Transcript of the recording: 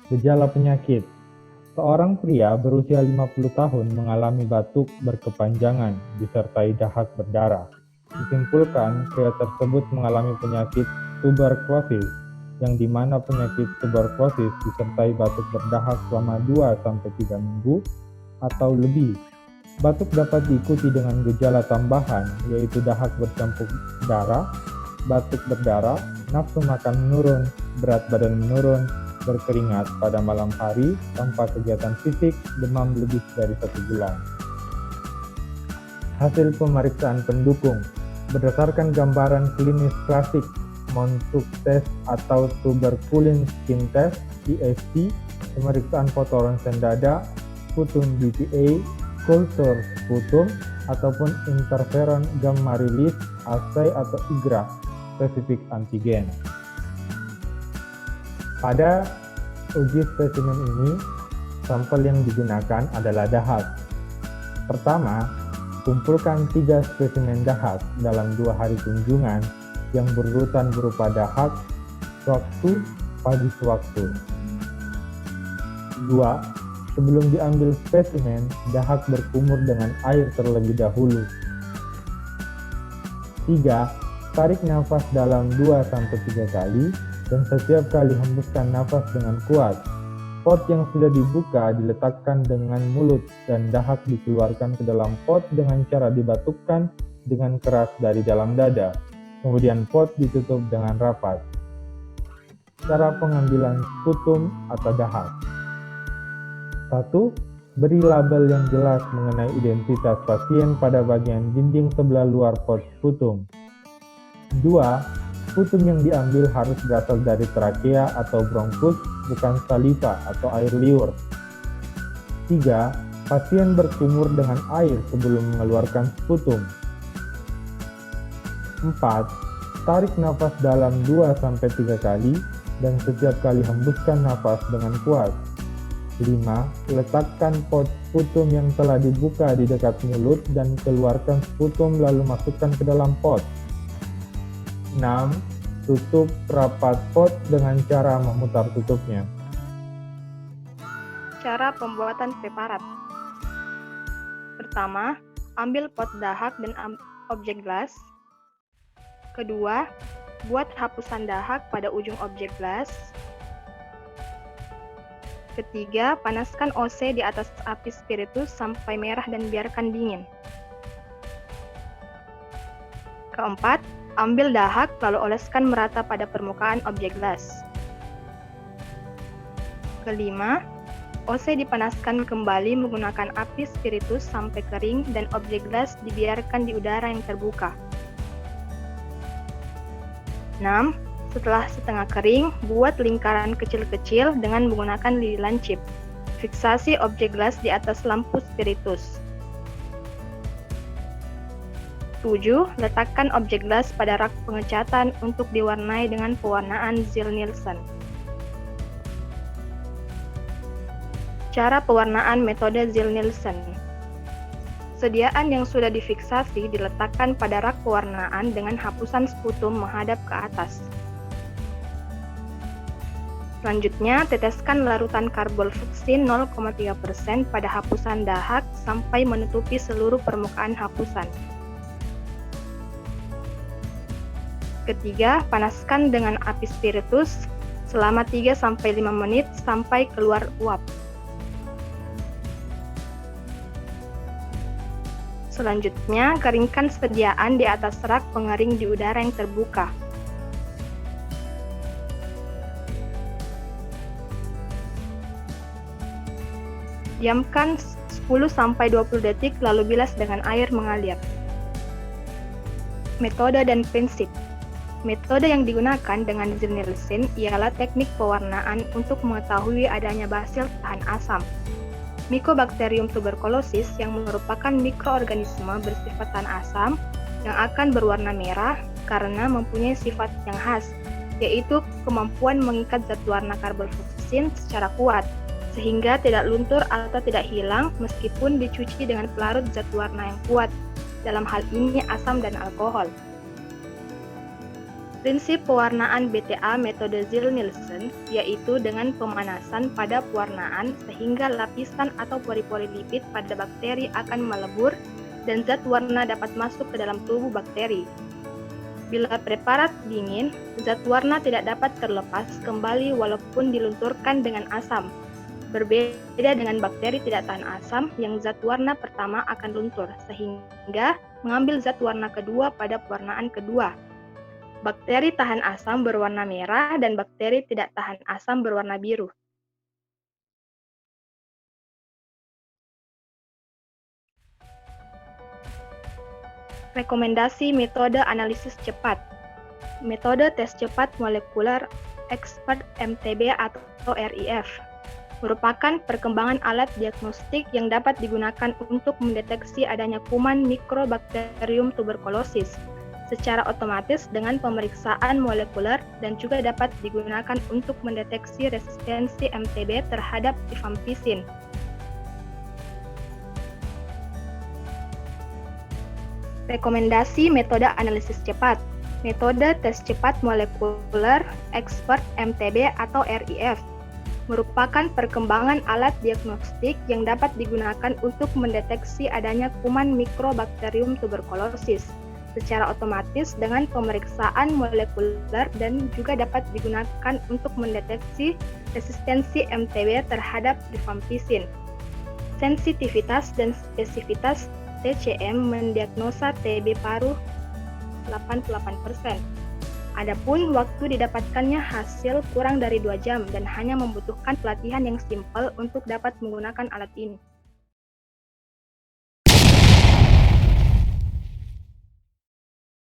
Gejala penyakit. Seorang pria berusia 50 tahun mengalami batuk berkepanjangan disertai dahak berdarah. Disimpulkan, pria tersebut mengalami penyakit tuberkulosis, yang di mana penyakit tuberkulosis disertai batuk berdahak selama 2-3 minggu atau lebih. Batuk dapat diikuti dengan gejala tambahan, yaitu dahak bercampur darah, batuk berdarah, nafsu makan menurun, berat badan menurun, berkeringat pada malam hari tanpa kegiatan fisik, demam lebih dari 1 bulan. Hasil pemeriksaan pendukung. Berdasarkan gambaran klinis klasik Montauk Test atau Tuberculin Skin Test (TST), pemeriksaan foto ronsen dada, sputum BPA, kultur sputum, ataupun interferon gamma release assay atau IGRA spesifik antigen. Pada uji spesimen ini, sampel yang digunakan adalah dahak. Pertama, kumpulkan 3 spesimen dahak dalam 2 hari kunjungan yang berurutan berupa dahak sewaktu pagi sewaktu. 2. Sebelum diambil spesimen, dahak berkumur dengan air terlebih dahulu. 3. Tarik nafas dalam 2-3 kali dan setiap kali hembuskan nafas dengan kuat. Pot yang sudah dibuka diletakkan dengan mulut dan dahak dikeluarkan ke dalam pot dengan cara dibatukkan dengan keras dari dalam dada. Kemudian pot ditutup dengan rapat. Cara pengambilan sputum atau dahak. 1. Beri label yang jelas mengenai identitas pasien pada bagian dinding sebelah luar pot sputum. 2. Sputum yang diambil harus berasal dari trakea atau bronkus, bukan saliva atau air liur. 3. Pasien berkumur dengan air sebelum mengeluarkan sputum. 4. Tarik nafas dalam 2-3 kali dan setiap kali hembuskan nafas dengan kuat. 5. Letakkan pot sputum yang telah dibuka di dekat mulut dan keluarkan sputum lalu masukkan ke dalam pot. 6. Tutup rapat pot dengan cara memutar tutupnya. Cara pembuatan preparat. Pertama, ambil pot dahak dan objek gelas. Kedua, buat hapusan dahak pada ujung objek gelas. Ketiga, panaskan OC di atas api spiritus sampai merah dan biarkan dingin. Keempat, ambil dahak lalu oleskan merata pada permukaan objek gelas. Kelima, OC dipanaskan kembali menggunakan api spiritus sampai kering dan objek gelas dibiarkan di udara yang terbuka. 6. Setelah setengah kering, buat lingkaran kecil-kecil dengan menggunakan lidi lancip. Fiksasi objek gelas di atas lampu spiritus. 7. Letakkan objek gelas pada rak pengecatan untuk diwarnai dengan pewarnaan Ziehl-Neelsen. Cara pewarnaan metode Ziehl-Neelsen. Sediaan yang sudah difiksasi diletakkan pada rak pewarnaan dengan hapusan sputum menghadap ke atas. Selanjutnya, teteskan larutan karbofluksin 0,3% pada hapusan dahak sampai menutupi seluruh permukaan hapusan. Ketiga, panaskan dengan api spiritus selama 3-5 menit sampai keluar uap. Selanjutnya, keringkan sediaan di atas rak pengering di udara yang terbuka. Diamkan 10-20 detik lalu bilas dengan air mengalir. Metode dan prinsip. Metode yang digunakan dengan Ziehl-Neelsen ialah teknik pewarnaan untuk mengetahui adanya basil tahan asam. Mycobacterium tuberculosis yang merupakan mikroorganisme bersifat tahan asam yang akan berwarna merah karena mempunyai sifat yang khas, yaitu kemampuan mengikat zat warna karbofluksin secara kuat, sehingga tidak luntur atau tidak hilang meskipun dicuci dengan pelarut zat warna yang kuat, dalam hal ini asam dan alkohol. Prinsip pewarnaan BTA metode Ziehl-Neelsen yaitu dengan pemanasan pada pewarnaan sehingga lapisan atau pori-pori lipid pada bakteri akan melebur dan zat warna dapat masuk ke dalam tubuh bakteri. Bila preparat dingin, zat warna tidak dapat terlepas kembali walaupun dilunturkan dengan asam. Berbeda dengan bakteri tidak tahan asam yang zat warna pertama akan luntur sehingga mengambil zat warna kedua pada pewarnaan kedua. Bakteri tahan asam berwarna merah dan bakteri tidak tahan asam berwarna biru. Rekomendasi metode analisis cepat. Metode tes cepat molekuler expert MTB atau RIF merupakan perkembangan alat diagnostik yang dapat digunakan untuk mendeteksi adanya kuman Mycobacterium tuberculosis secara otomatis dengan pemeriksaan molekuler dan juga dapat digunakan untuk mendeteksi resistensi MTB terhadap rifampicin. Rekomendasi metode analisis cepat. Metode tes cepat molekuler expert MTB atau RIF merupakan perkembangan alat diagnostik yang dapat digunakan untuk mendeteksi adanya kuman Mycobacterium tuberculosis secara otomatis dengan pemeriksaan molekuler dan juga dapat digunakan untuk mendeteksi resistensi MTB terhadap rifampicin. Sensitivitas dan spesifitas TCM mendiagnosa TB paru 88%. Adapun waktu didapatkannya hasil kurang dari 2 jam dan hanya membutuhkan pelatihan yang simpel untuk dapat menggunakan alat ini.